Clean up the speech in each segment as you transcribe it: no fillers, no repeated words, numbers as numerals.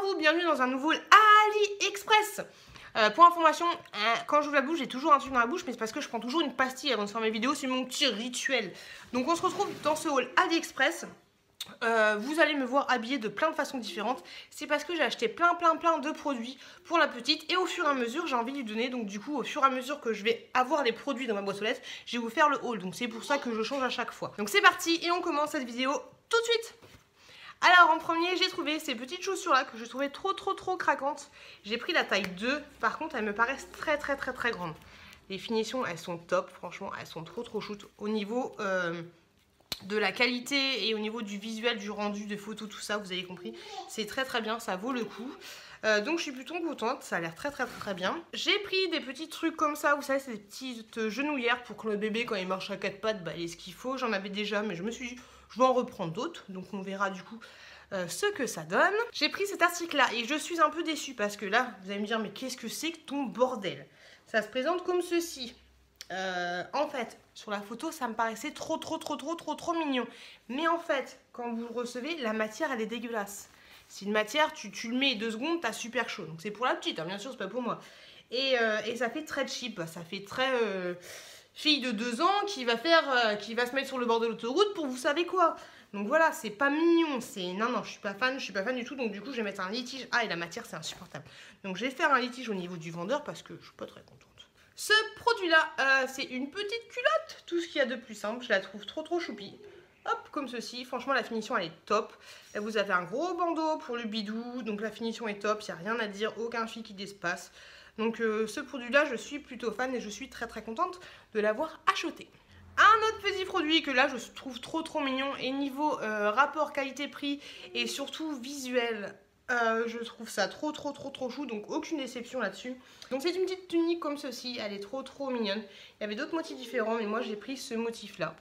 vous, bienvenue dans un nouveau AliExpress. Pour information, quand j'ouvre la bouche, j'ai toujours un truc dans la bouche, mais c'est parce que je prends toujours une pastille avant de faire mes vidéos, c'est mon petit rituel. Donc on se retrouve dans ce haul AliExpress. Vous allez me voir habillée de plein de façons différentes. C'est parce que j'ai acheté plein de produits pour la petite, et au fur et à mesure j'ai envie de lui donner. Donc du coup, au fur et à mesure que je vais avoir les produits dans ma boîte aux lettres, je vais vous faire le haul. Donc c'est pour ça que je change à chaque fois. Donc c'est parti et on commence cette vidéo tout de suite. Alors en premier, j'ai trouvé ces petites chaussures là que je trouvais trop craquantes. J'ai pris la taille 2, par contre elles me paraissent très grandes. Les finitions elles sont top, franchement elles sont trop shoot. Au niveau de la qualité et au niveau du visuel, du rendu, de photos, tout ça, vous avez compris, c'est très bien, ça vaut le coup. Donc je suis plutôt contente, ça a l'air très bien. J'ai pris des petits trucs comme ça, vous savez, c'est des petites genouillères pour que le bébé, quand il marche à quatre pattes, bah, il ait ce qu'il faut. J'en avais déjà, mais je me suis dit, je vais en reprendre d'autres, donc on verra du coup ce que ça donne. J'ai pris cet article là et je suis un peu déçue parce que là, vous allez me dire, mais qu'est-ce que c'est que ton bordel? Ça se présente comme ceci. En fait, sur la photo, ça me paraissait trop mignon. Mais en fait, quand vous le recevez, la matière, elle est dégueulasse. C'est une matière, tu le mets 2 secondes, t'as super chaud. Donc c'est pour la petite, hein, bien sûr, c'est pas pour moi. Et ça fait très cheap, ça fait très fille de 2 ans qui va se mettre sur le bord de l'autoroute pour vous savez quoi. Donc voilà, c'est pas mignon, c'est... Non, je suis pas fan du tout, donc du coup, je vais mettre un litige. Ah, et la matière, c'est insupportable. Donc je vais faire un litige au niveau du vendeur parce que je suis pas très contente. Ce produit-là, c'est une petite culotte, tout ce qu'il y a de plus simple. Je la trouve trop choupie. Hop, comme ceci. Franchement, la finition, elle est top. Là, vous avez un gros bandeau pour le bidou. Donc, la finition est top. Il n'y a rien à dire. Aucun fil qui dépasse. Donc, ce produit-là, je suis plutôt fan et je suis très contente de l'avoir acheté. Un autre petit produit que là, je trouve trop mignon. Et niveau rapport qualité-prix et surtout visuel, je trouve ça trop chou, donc aucune déception là-dessus. Donc c'est une petite tunique comme ceci, elle est trop mignonne. Il y avait d'autres motifs différents, mais moi j'ai pris ce motif là.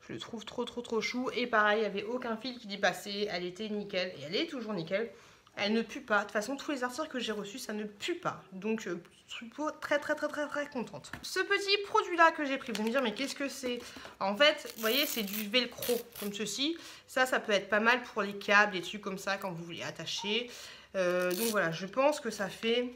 Je le trouve trop chou, et pareil, il n'y avait aucun fil qui dépassait, elle était nickel, et elle est toujours nickel. Elle ne pue pas, de toute façon tous les articles que j'ai reçus, ça ne pue pas. Donc je suis très contente. Ce petit produit là que j'ai pris, vous me dire mais qu'est-ce que c'est? En fait, vous voyez, c'est du velcro comme ceci. Ça peut être pas mal pour les câbles, les trucs comme ça quand vous voulez attacher. Donc voilà, je pense que ça fait,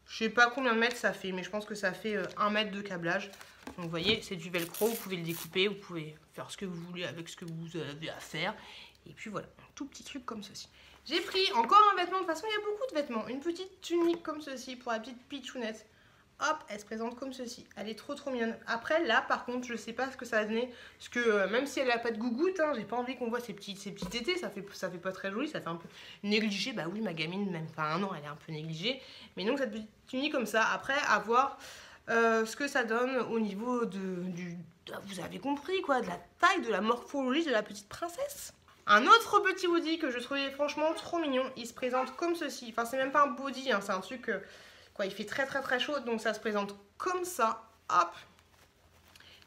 je sais pas combien de mètres ça fait, mais je pense que ça fait 1 mètre de câblage. Donc vous voyez, c'est du velcro, vous pouvez le découper, vous pouvez faire ce que vous voulez avec ce que vous avez à faire. Et puis voilà, un tout petit truc comme ceci. J'ai pris encore un vêtement, de toute façon il y a beaucoup de vêtements. Une petite tunique comme ceci pour la petite pitchounette. Hop, elle se présente comme ceci. Elle est trop mignonne. Après là par contre je sais pas ce que ça va donner. Parce que même si elle a pas de gougoute, hein, j'ai pas envie qu'on voit ces petits tétés. Ça fait pas très joli, ça fait un peu négligé. Bah oui, ma gamine, même pas 1 an, elle est un peu négligée. Mais donc cette petite tunique comme ça, après à voir ce que ça donne au niveau vous avez compris quoi, de la taille, de la morphologie de la petite princesse. Un autre petit body que je trouvais franchement trop mignon, il se présente comme ceci. Enfin, c'est même pas un body, hein, c'est un truc, quoi, il fait très chaud, donc ça se présente comme ça. Hop.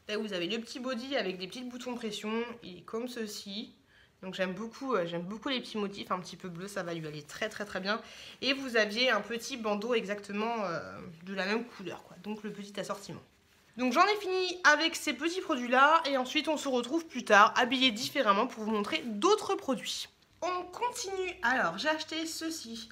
Là, vous avez le petit body avec des petits boutons pression, il est comme ceci. Donc j'aime beaucoup les petits motifs, un petit peu bleu, ça va lui aller très bien. Et vous aviez un petit bandeau exactement de la même couleur, quoi. Donc le petit assortiment. Donc j'en ai fini avec ces petits produits là et ensuite on se retrouve plus tard habillés différemment pour vous montrer d'autres produits. On continue. Alors j'ai acheté ceci.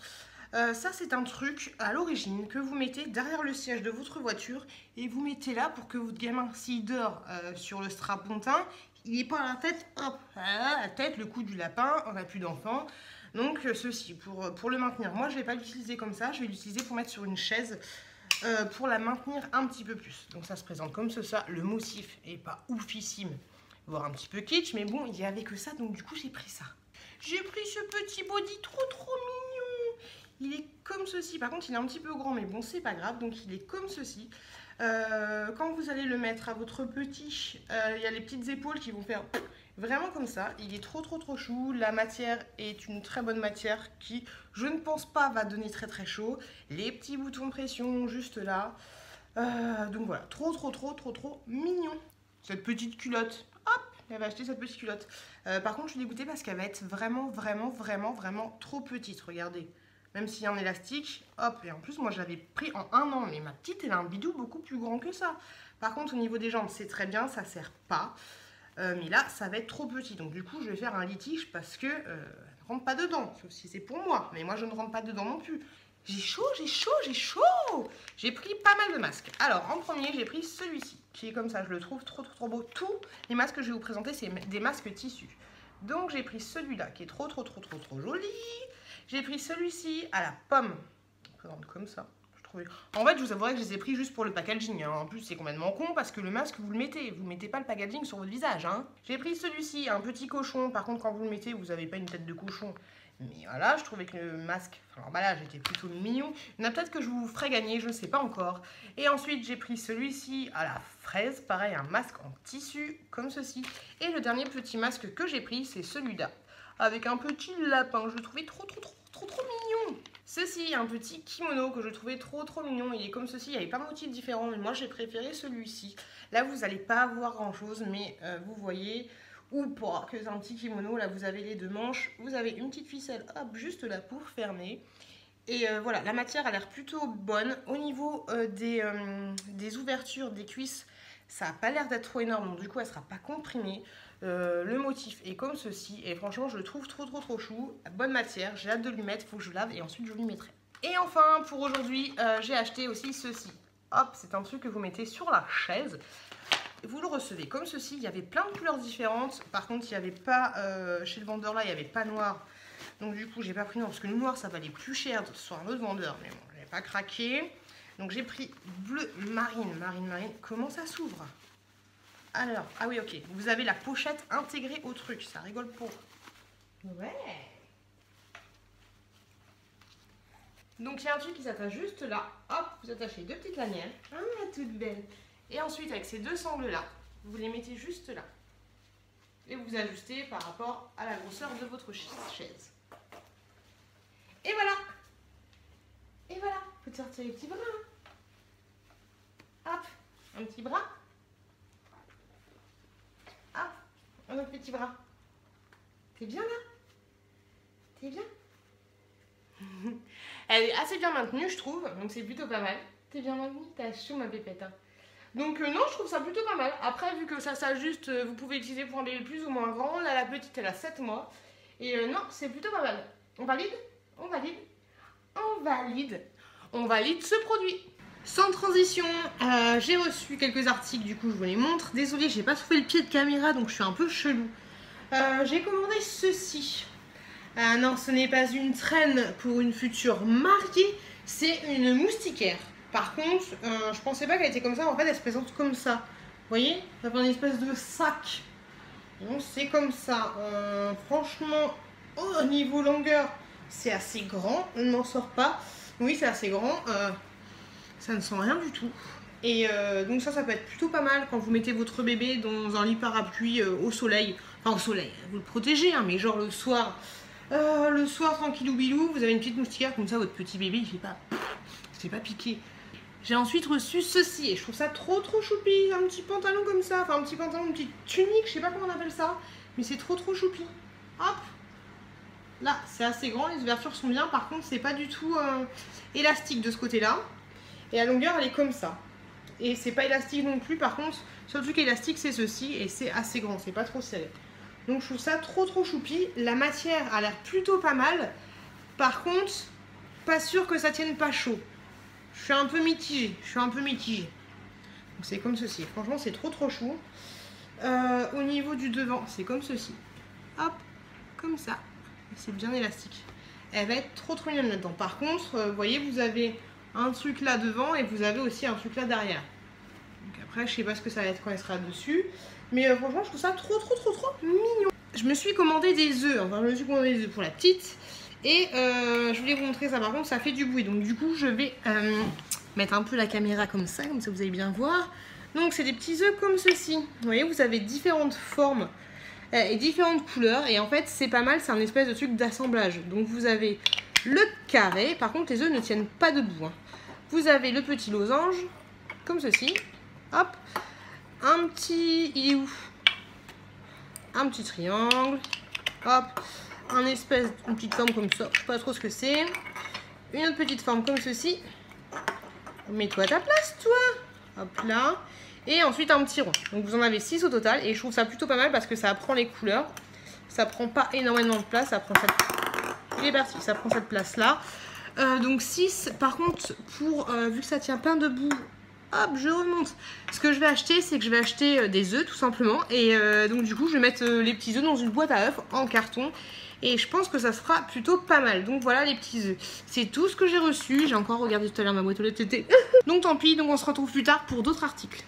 Ça c'est un truc à l'origine que vous mettez derrière le siège de votre voiture et vous mettez là pour que votre gamin s'il dort sur le strapontin, il n'est pas à la tête, hop, à la tête, le cou du lapin, on n'a plus d'enfant. Donc ceci pour le maintenir. Moi je ne vais pas l'utiliser comme ça, je vais l'utiliser pour mettre sur une chaise. Pour la maintenir un petit peu plus. Donc ça se présente comme ça. Le motif est pas oufissime, voire un petit peu kitsch, mais bon, il n'y avait que ça, donc du coup j'ai pris ça. J'ai pris ce petit body trop mignon. Il est comme ceci. Par contre, il est un petit peu grand, mais bon, c'est pas grave. Donc il est comme ceci. Quand vous allez le mettre à votre petit, il y a les petites épaules qui vont faire vraiment comme ça. Il est trop chou. La matière est une très bonne matière qui, je ne pense pas, va donner très chaud. Les petits boutons de pression juste là. Donc voilà, trop mignon. Cette petite culotte, hop, elle va acheter cette petite culotte. Par contre, je suis dégoûtée parce qu'elle va être vraiment trop petite, regardez. Même s'il y a un élastique, hop, et en plus, moi, je l'avais pris en 1 an. Mais ma petite, elle a un bidou beaucoup plus grand que ça. Par contre, au niveau des jambes, c'est très bien, ça sert pas. Mais là, ça va être trop petit. Donc, du coup, je vais faire un litige parce que rentre pas dedans, sauf si c'est pour moi, mais moi je ne rentre pas dedans non plus. J'ai chaud, j'ai chaud, j'ai chaud. J'ai pris pas mal de masques. Alors en premier j'ai pris celui-ci, qui est comme ça, je le trouve trop beau. Tous les masques que je vais vous présenter c'est des masques tissus. Donc j'ai pris celui-là qui est trop joli. J'ai pris celui-ci à la pomme, on présente comme ça. En fait, je vous avouerai que je les ai pris juste pour le packaging. Hein. En plus, c'est complètement con parce que le masque, vous le mettez. Vous ne mettez pas le packaging sur votre visage. Hein. J'ai pris celui-ci, un petit cochon. Par contre, quand vous le mettez, vous n'avez pas une tête de cochon. Mais voilà, je trouvais que le masque, enfin l'emballage était plutôt mignon. Il y en a peut-être que je vous ferai gagner, je ne sais pas encore. Et ensuite, j'ai pris celui-ci à la fraise. Pareil, un masque en tissu, comme ceci. Et le dernier petit masque que j'ai pris, c'est celui-là. Avec un petit lapin. Je le trouvais trop mignon. Ceci, un petit kimono que je trouvais trop mignon. Il est comme ceci, il y avait pas de motifs différents, mais moi j'ai préféré celui-ci. Là, vous n'allez pas avoir grand-chose, mais vous voyez, ou pas, que c'est un petit kimono. Là, vous avez les deux manches, vous avez une petite ficelle, hop, juste là pour fermer. Et voilà, la matière a l'air plutôt bonne. Au niveau des ouvertures des cuisses, ça n'a pas l'air d'être trop énorme, donc du coup, elle ne sera pas comprimée. Le motif est comme ceci et franchement je le trouve trop chou, bonne matière, j'ai hâte de lui mettre, il faut que je lave et ensuite je lui mettrai. Et enfin pour aujourd'hui j'ai acheté aussi ceci, hop, c'est un truc que vous mettez sur la chaise, vous le recevez comme ceci, il y avait plein de couleurs différentes, par contre il n'y avait pas, chez le vendeur là il n'y avait pas noir, donc du coup j'ai pas pris noir parce que le noir ça valait plus cher sur un autre vendeur, mais bon j'avais pas craqué, donc j'ai pris bleu marine, comment ça s'ouvre ? Alors, ah oui, ok. Vous avez la pochette intégrée au truc. Ça rigole pas. Ouais. Donc, il y a un truc qui s'attache juste là. Hop, vous attachez deux petites lanières. Ah, toute belle. Et ensuite, avec ces deux sangles-là, vous les mettez juste là. Et vous ajustez par rapport à la grosseur de votre chaise. Et voilà. Et voilà. Vous pouvez sortir les petits bras. Hop, un petit bras. Ah, un autre petit bras. T'es bien là? T'es bien? Elle est assez bien maintenue, je trouve. Donc c'est plutôt pas mal. T'es bien maintenue? T'as chaud, ma pépette. Hein. Donc non, je trouve ça plutôt pas mal. Après, vu que ça s'ajuste, vous pouvez utiliser pour un bébé plus ou moins grand. Là, la petite, elle a 7 mois. Et non, c'est plutôt pas mal. On valide? On valide? On valide. On valide ce produit. Sans transition, j'ai reçu quelques articles, du coup je vous les montre. Désolée, j'ai pas trouvé le pied de caméra, donc je suis un peu chelou. J'ai commandé ceci. Non, ce n'est pas une traîne pour une future mariée, c'est une moustiquaire. Par contre, je pensais pas qu'elle était comme ça, en fait elle se présente comme ça. Vous voyez? Ça fait une espèce de sac. Donc c'est comme ça. Franchement, au niveau longueur, c'est assez grand, on ne m'en sort pas. Oui, c'est assez grand. Ça ne sent rien du tout. Et donc ça peut être plutôt pas mal quand vous mettez votre bébé dans un lit parapluie au soleil. Enfin au soleil, vous le protégez, hein, mais genre le soir tranquillou bilou, vous avez une petite moustiquaire comme ça, votre petit bébé il fait pas piquer. J'ai ensuite reçu ceci et je trouve ça trop choupi, un petit pantalon comme ça, enfin un petit pantalon, une petite tunique, je sais pas comment on appelle ça, mais c'est trop choupi. Hop, là c'est assez grand, les ouvertures sont bien, par contre c'est pas du tout élastique de ce côté-là. Et la longueur elle est comme ça. Et c'est pas élastique non plus, par contre, seul truc élastique c'est ceci et c'est assez grand, c'est pas trop serré. Donc je trouve ça trop choupi. La matière a l'air plutôt pas mal. Par contre, pas sûr que ça tienne pas chaud. Je suis un peu mitigée. Donc c'est comme ceci. Franchement c'est trop chou. Au niveau du devant, c'est comme ceci. Hop, comme ça. C'est bien élastique. Elle va être trop mignonne là-dedans. Par contre, vous voyez, vous avez un truc là devant et vous avez aussi un truc là derrière. Donc après, je sais pas ce que ça va être quand elle sera dessus. Mais franchement, je trouve ça trop mignon. Je me suis commandé des œufs. Enfin, je me suis commandé des œufs pour la petite. Et je voulais vous montrer ça. Par contre, ça fait du bruit. Donc du coup, je vais mettre un peu la caméra comme ça vous allez bien voir. Donc c'est des petits œufs comme ceci. Vous voyez, vous avez différentes formes et différentes couleurs. Et en fait, c'est pas mal. C'est un espèce de truc d'assemblage. Donc vous avez le carré. Par contre, les œufs ne tiennent pas debout. Hein. Vous avez le petit losange, comme ceci. Hop. Un petit... Il est où? Un petit triangle. Hop. Une petite forme comme ça. Je sais pas trop ce que c'est. Une autre petite forme comme ceci. Mets-toi à ta place, toi. Hop là. Et ensuite un petit rond. Donc vous en avez 6 au total. Et je trouve ça plutôt pas mal parce que ça prend les couleurs. Ça prend pas énormément de place. Ça prend il est parti, ça prend cette place là. Donc 6, par contre, vu que ça tient plein de bouts, hop, je remonte. Ce que je vais acheter, c'est que je vais acheter des œufs tout simplement. Et donc du coup, je vais mettre les petits œufs dans une boîte à œufs en carton. Et je pense que ça sera plutôt pas mal. Donc voilà les petits œufs. C'est tout ce que j'ai reçu. J'ai encore regardé tout à l'heure ma boîte aux lettres. Donc tant pis, donc on se retrouve plus tard pour d'autres articles.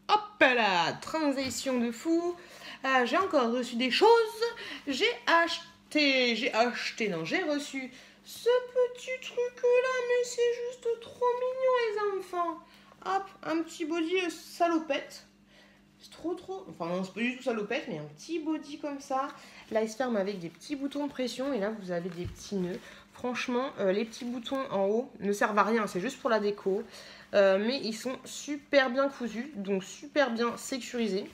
Hop là, transition de fou. J'ai encore reçu des choses. J'ai reçu ce petit truc là, mais c'est juste trop mignon les enfants. Hop, un petit body salopette. C'est trop. Enfin non, c'est pas du tout salopette, mais un petit body comme ça. Là, il se ferme avec des petits boutons de pression. Et là, vous avez des petits nœuds. Franchement, les petits boutons en haut ne servent à rien. C'est juste pour la déco. Mais ils sont super bien cousus. Donc super bien sécurisés.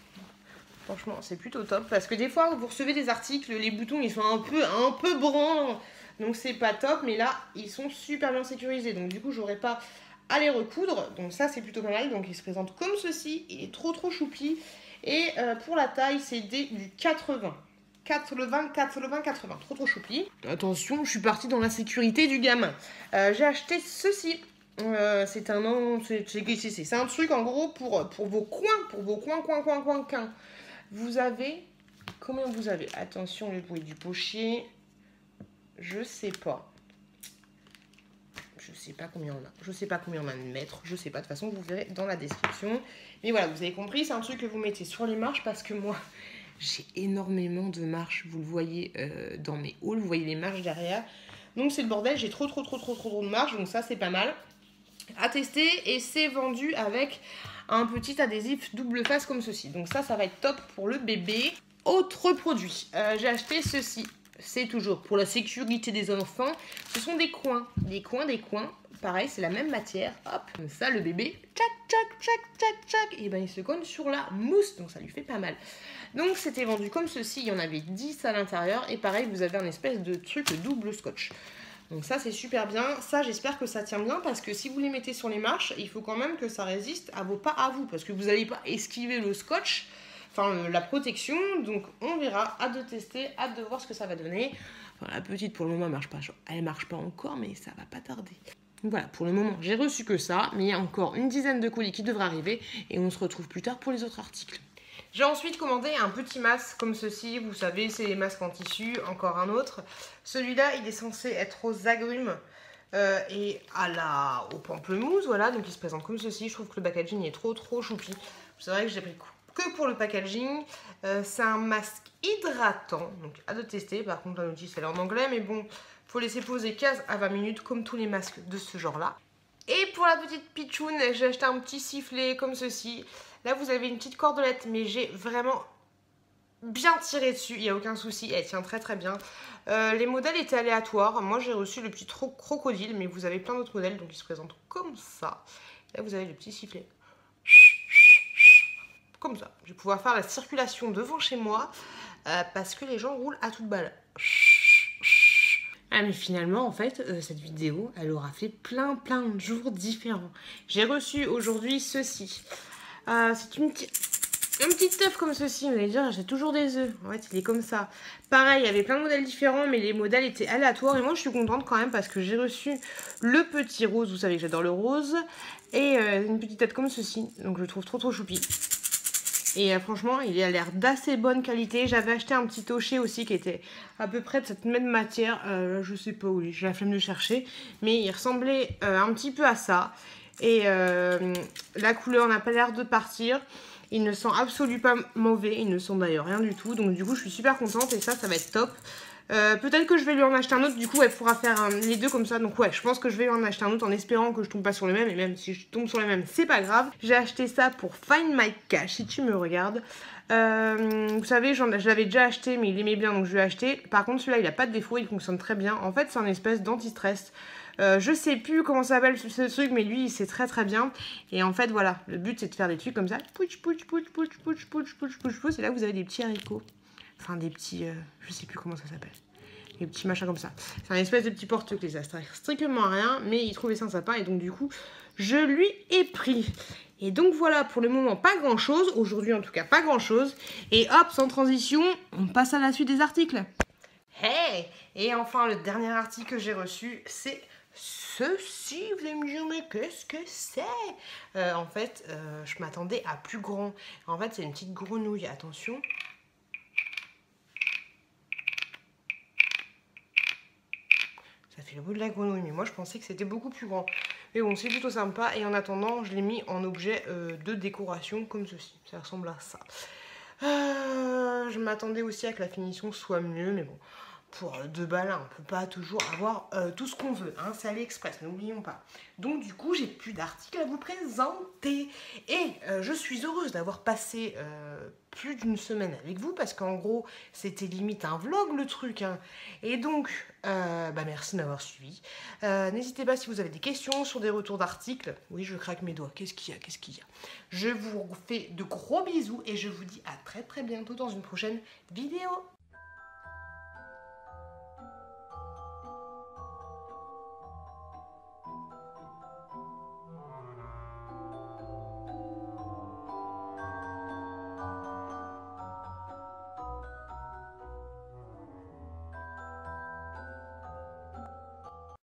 Franchement, c'est plutôt top. Parce que des fois, vous recevez des articles, les boutons, ils sont un peu branlants. Donc c'est pas top. Mais là, ils sont super bien sécurisés. Donc du coup, j'aurais pas à les recoudre. Donc ça, c'est plutôt pas mal. Donc il se présente comme ceci. Il est trop choupi. Et pour la taille, c'est du 80. 80. Trop choupi. Attention, je suis partie dans la sécurité du gamin. J'ai acheté ceci. C'est un truc en gros pour vos coins. Vous avez... Combien vous avez? Attention, le bruit du pochier. Je sais pas. Je sais pas combien on a. Je sais pas combien on a de mètres. Je sais pas. De toute façon, vous verrez dans la description. Mais voilà, vous avez compris. C'est un truc que vous mettez sur les marches parce que moi, j'ai énormément de marches. Vous le voyez dans mes hauls. Vous voyez les marches derrière. Donc, c'est le bordel. J'ai trop de marches. Donc, ça, c'est pas mal à tester. Et c'est vendu avec un petit adhésif double face comme ceci. Donc, ça va être top pour le bébé. Autre produit. J'ai acheté ceci. C'est toujours pour la sécurité des enfants. Ce sont des coins. Des coins. Pareil, c'est la même matière. Hop, comme ça, le bébé, tchac. Et ben, il se cogne sur la mousse. Donc, ça lui fait pas mal. Donc, c'était vendu comme ceci. Il y en avait 10 à l'intérieur. Et pareil, vous avez un espèce de truc double scotch. Donc, ça, c'est super bien. Ça, j'espère que ça tient bien. Parce que si vous les mettez sur les marches, il faut quand même que ça résiste à vos pas à vous. Parce que vous n'allez pas esquiver le scotch. Enfin, la protection, donc on verra, hâte de tester, hâte de voir ce que ça va donner. Enfin, la petite, pour le moment, elle marche pas encore, mais ça va pas tarder. Donc voilà, pour le moment, j'ai reçu que ça, mais il y a encore une dizaine de colis qui devraient arriver, et on se retrouve plus tard pour les autres articles. J'ai ensuite commandé un petit masque comme ceci, vous savez, c'est les masques en tissu, encore un autre. Celui-là, il est censé être aux agrumes et au pamplemousse, voilà, donc il se présente comme ceci. Je trouve que le packaging est trop choupi. C'est vrai que j'ai pris que pour le packaging. C'est un masque hydratant, donc à de tester. Par contre, la notice elle est en anglais, mais bon, faut laisser poser 15 à 20 minutes comme tous les masques de ce genre-là. Et pour la petite pitchoune, j'ai acheté un petit sifflet comme ceci. Là, vous avez une petite cordelette, mais j'ai vraiment bien tiré dessus, il n'y a aucun souci, elle tient très bien. Les modèles étaient aléatoires. Moi, j'ai reçu le petit crocodile, mais vous avez plein d'autres modèles, donc ils se présentent comme ça. Là, vous avez le petit sifflet. Comme ça, je vais pouvoir faire la circulation devant chez moi parce que les gens roulent à toute balle. Ah mais finalement en fait cette vidéo elle aura fait plein de jours différents. J'ai reçu aujourd'hui ceci. C'est un petit œuf comme ceci, vous allez dire j'ai toujours des œufs. En fait il est comme ça. Pareil, il y avait plein de modèles différents mais les modèles étaient aléatoires et moi je suis contente quand même parce que j'ai reçu le petit rose, vous savez que j'adore le rose. Et une petite tête comme ceci, donc je le trouve trop choupi. Et franchement, il a l'air d'assez bonne qualité. J'avais acheté un petit toché aussi qui était à peu près de cette même matière. Je sais pas où, j'ai la flemme de chercher. Mais il ressemblait un petit peu à ça. Et la couleur n'a pas l'air de partir. Il ne sent absolument pas mauvais. Il ne sent d'ailleurs rien du tout. Donc du coup, je suis super contente et ça va être top. Peut-être que je vais lui en acheter un autre, du coup elle pourra faire les deux comme ça. Donc ouais, je pense que je vais lui en acheter un autre en espérant que je tombe pas sur le même. Et même si je tombe sur le même, c'est pas grave. J'ai acheté ça pour Find My Cash, si tu me regardes. Vous savez, je l'avais déjà acheté, mais il aimait bien, donc je l'ai acheté. Par contre, celui-là, il a pas de défaut, il fonctionne très bien. En fait, c'est un espèce d'anti-stress. Je sais plus comment ça s'appelle ce truc, mais lui, il sait très bien. Et en fait, voilà, le but, c'est de faire des trucs comme ça. Pouch. Et là, vous avez des petits haricots. Enfin, des petits... je sais plus comment ça s'appelle. Des petits machins comme ça. C'est un espèce de petit porte-clés. Ça sert strictement à rien, mais il trouvait ça sympa. Et donc, du coup, je lui ai pris. Et donc, voilà, pour le moment, pas grand-chose. Aujourd'hui, en tout cas, pas grand-chose. Et hop, sans transition, on passe à la suite des articles. Hey! Et enfin, le dernier article que j'ai reçu, c'est ceci. Vous allez me dire, mais qu'est-ce que c'est? En fait, je m'attendais à plus grand. En fait, c'est une petite grenouille. Attention. Ça fait le bout de la grenouille, mais moi je pensais que c'était beaucoup plus grand. Mais bon, c'est plutôt sympa. Et en attendant, je l'ai mis en objet de décoration comme ceci. Ça ressemble à ça. Je m'attendais aussi à que la finition soit mieux, mais bon, pour 2 balles, on ne peut pas toujours avoir tout ce qu'on veut. Hein, c'est AliExpress, n'oublions pas. Donc du coup, j'ai plus d'articles à vous présenter. Et je suis heureuse d'avoir passé plus d'une semaine avec vous, parce qu'en gros, c'était limite un vlog le truc. Hein. Et donc, merci de m'avoir suivi. N'hésitez pas si vous avez des questions sur des retours d'articles. Oui, je craque mes doigts. Qu'est-ce qu'il y a? Qu'est-ce qu'il y a? Je vous fais de gros bisous et je vous dis à très très bientôt dans une prochaine vidéo.